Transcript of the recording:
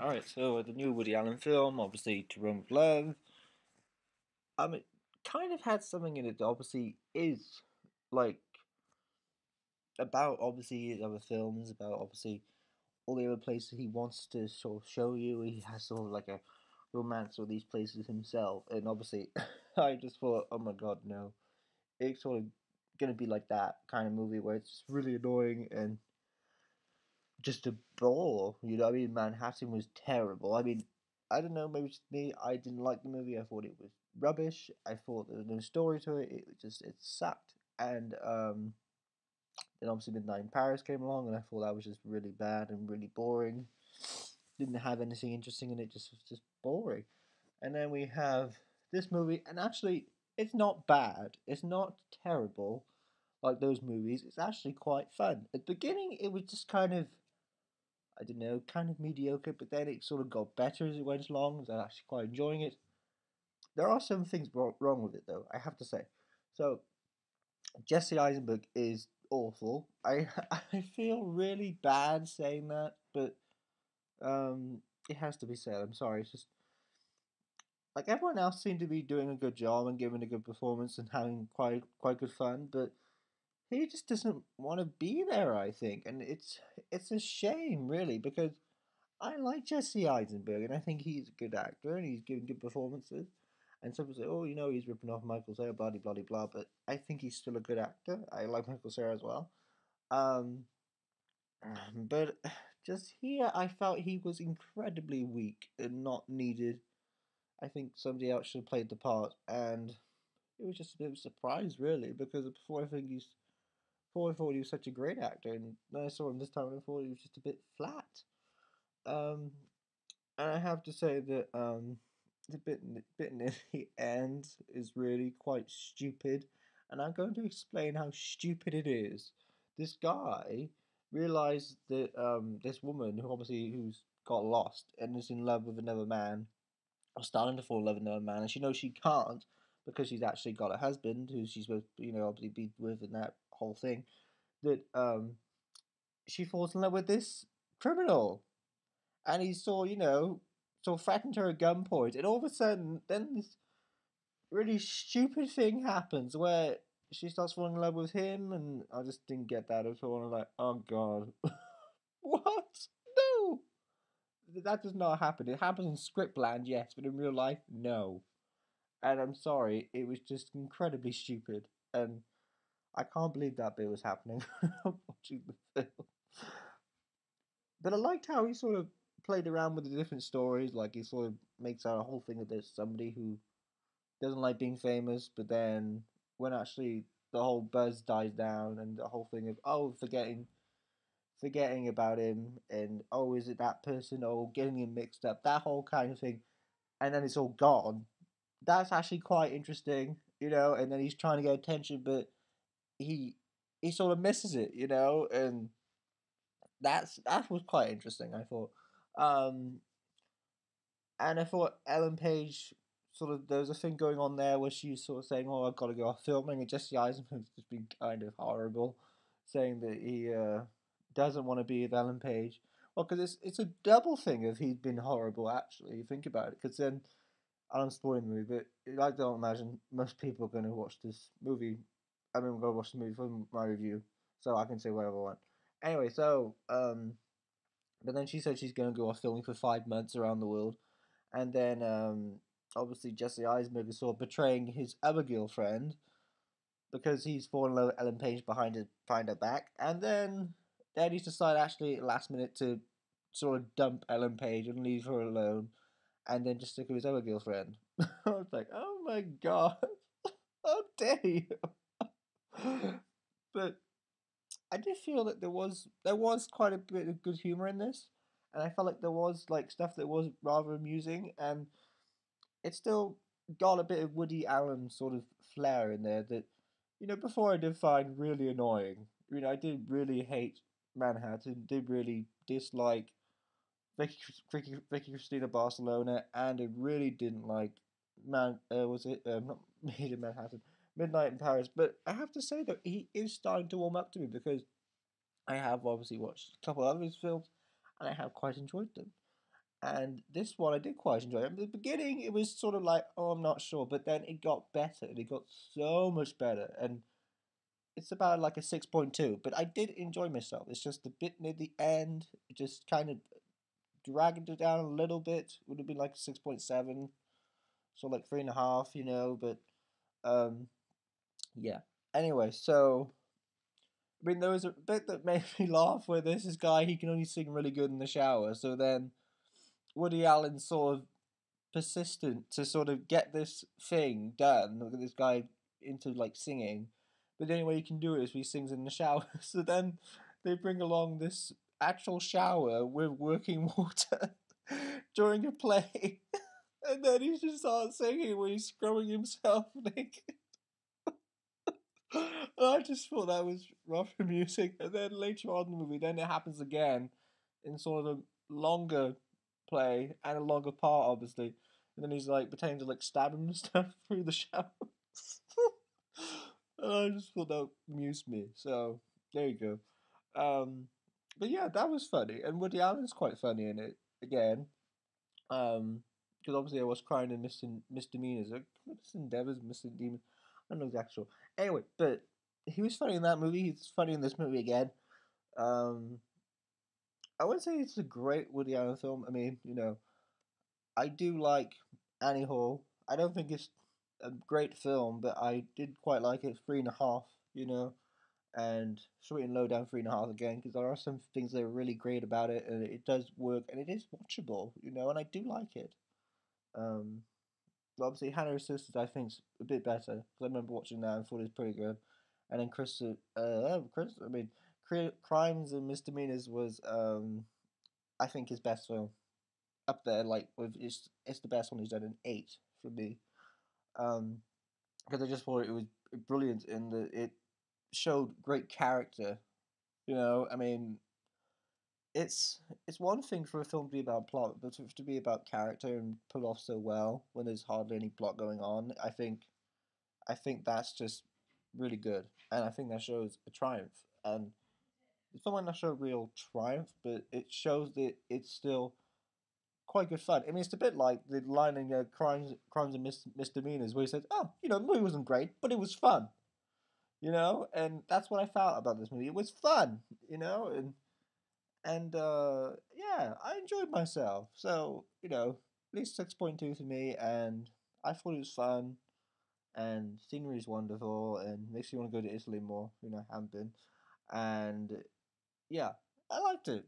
Alright, so the new Woody Allen film, obviously To Rome with Love, it kind of had something in it that obviously is like about obviously his other films, about obviously all the other places he wants to sort of show you. He has sort of like a romance with these places himself, and obviously, I just thought, oh my god, no, it's sort of gonna be like that kind of movie where it's just really annoying and just a bore. You know, I mean, Manhattan was terrible. I mean, I don't know, maybe it's me. I didn't like the movie. I thought it was rubbish. I thought there was no story to it. It sucked. And then obviously Midnight in Paris came along, and I thought that was just really bad and really boring. Didn't have anything interesting in it. Just was just boring. And then we have this movie, and actually, it's not bad. It's not terrible like those movies. It's actually quite fun. At the beginning, it was just kind of I don't know, kind of mediocre, but then it sort of got better as it went along. I was actually quite enjoying it. There are some things wrong with it, though, I have to say. So, Jesse Eisenberg is awful. I feel really bad saying that, but it has to be said. I'm sorry. It's just like everyone else seemed to be doing a good job and giving a good performance and having quite good fun, but he just doesn't want to be there. I think, and it's a shame, really, because I like Jesse Eisenberg, and I think he's a good actor, and he's giving good performances. And some people say, "Oh, he's ripping off Michael Cera, blah blah blah blah." But I think he's still a good actor. I like Michael Cera as well. Um, but just here, I felt he was incredibly weak and not needed. I think somebody else should have played the part, and it was just a bit of a surprise, really, because before I thought he was such a great actor, and then I saw him this time, and I thought he was just a bit flat. Um, And I have to say that the bit near the end is really quite stupid, and I'm going to explain how stupid it is. This guy realized that this woman who obviously who's got lost and is in love with another man, or starting to fall in love with another man, and she knows she can't because she's actually got a husband who she's supposed to, obviously be with in that whole thing. That she falls in love with this criminal, and he saw, threatened her at gunpoint, and all of a sudden, then this really stupid thing happens where she starts falling in love with him, and I just didn't get that at all. I'm like, oh god, what? No, that does not happen. It happens in scriptland, yes, but in real life, no. And I'm sorry, it was just incredibly stupid, and I can't believe that bit was happening. Watching the film. But I liked how he sort of played around with the different stories. Like he sort of makes out a whole thing that there's somebody who doesn't like being famous, but then when actually the whole buzz dies down and the whole thing of forgetting about him, and oh, is it that person, oh, getting him mixed up, that whole kind of thing, and then it's all gone. That's actually quite interesting, and then he's trying to get attention, but he he sort of misses it, and that was quite interesting, I thought. um And I thought Ellen Page sort of there was a thing going on there where she was sort of saying, "Oh, I've got to go off filming," and Jesse Eisenberg's just been kind of horrible, saying that he doesn't want to be with Ellen Page. Well, because it's a double thing of he's been horrible. Actually, you think about it, because then I'm spoiling the movie, but I don't imagine most people are going to watch this movie. I mean, we're going to watch the movie for my review, so I can say whatever I want. Anyway, so but then she said she's going to go off filming for 5 months around the world, and then obviously Jesse Eisenberg is sort of betraying his other girlfriend because he's fallen in love with Ellen Page behind her back, and then he's decided actually at the last minute to sort of dump Ellen Page and leave her alone, and then just stick with his other girlfriend. I was like, oh my god, how dare you! But I did feel that there was quite a bit of good humor in this, and I felt like there was like stuff that was rather amusing, and it still got a bit of Woody Allen sort of flair in there that, before I did find really annoying. I did really hate Manhattan, did really dislike Vicky Cristina Barcelona, and I really didn't like was it not Made in Manhattan, Midnight in Paris. But I have to say that he is starting to warm up to me because I have obviously watched a couple of his films, and I have quite enjoyed them. And this one I did quite enjoy. At the beginning, it was sort of like, oh, I'm not sure, but then it got better, and it got so much better. And it's about like a 6.2, but I did enjoy myself. It's just a bit near the end, it just kind of dragged it down a little bit. Would have been like 6.7, so like 3.5, But um, yeah. Anyway, so I mean, there was a bit that made me laugh where there's this guy, he can only sing really good in the shower. So then Woody Allen's sort of persistent to sort of get this thing done, look at this guy into like singing. But the only way he can do it is he sings in the shower. So then they bring along this actual shower with working water during a play. And then he just starts singing where he's scrubbing himself naked. And I just thought that was rough music. And then later on in the movie, then it happens again in sort of a longer play and a longer part, obviously. And then he's like pretending to like stab him and stuff through the shower. And I just thought that amused me. So there you go. Um, but yeah, that was funny, and Woody Allen's quite funny in it again. Because obviously I was crying in misdemeanors, or endeavors, misdemeanors. I don't know the actual. Anyway, but he was funny in that movie. He's funny in this movie again. Um, I wouldn't say it's a great Woody Allen film. I mean, I do like Annie Hall. I don't think it's a great film, but I did quite like it. 3.5, and Sweet and Low Down 3.5 again, because there are some things that are really great about it, and it does work, and it is watchable, and I do like it. Um, but obviously, Hannah Sisters I think's a bit better, because I remember watching that and thought it was pretty good. And then I mean, Crimes and Misdemeanors was, I think, his best film up there. Like with it's the best one he's done, an 8 for me. Um, because I just thought it was brilliant in that it showed great character. I mean, it's one thing for a film to be about plot, but to be about character and pull off so well when there's hardly any plot going on, I think that's just really good, and I think that shows a triumph. And it's not not show real triumph, but it shows that it's still quite good fun. I mean, it's a bit like the line in Crimes and Misdemeanors, where he says, "Oh, the movie wasn't great, but it was fun." And that's what I felt about this movie. It was fun, and yeah, I enjoyed myself. So at least 6.2 for me, and I thought it was fun, and scenery is wonderful, and makes you want to go to Italy more. I haven't been, and yeah, I liked it.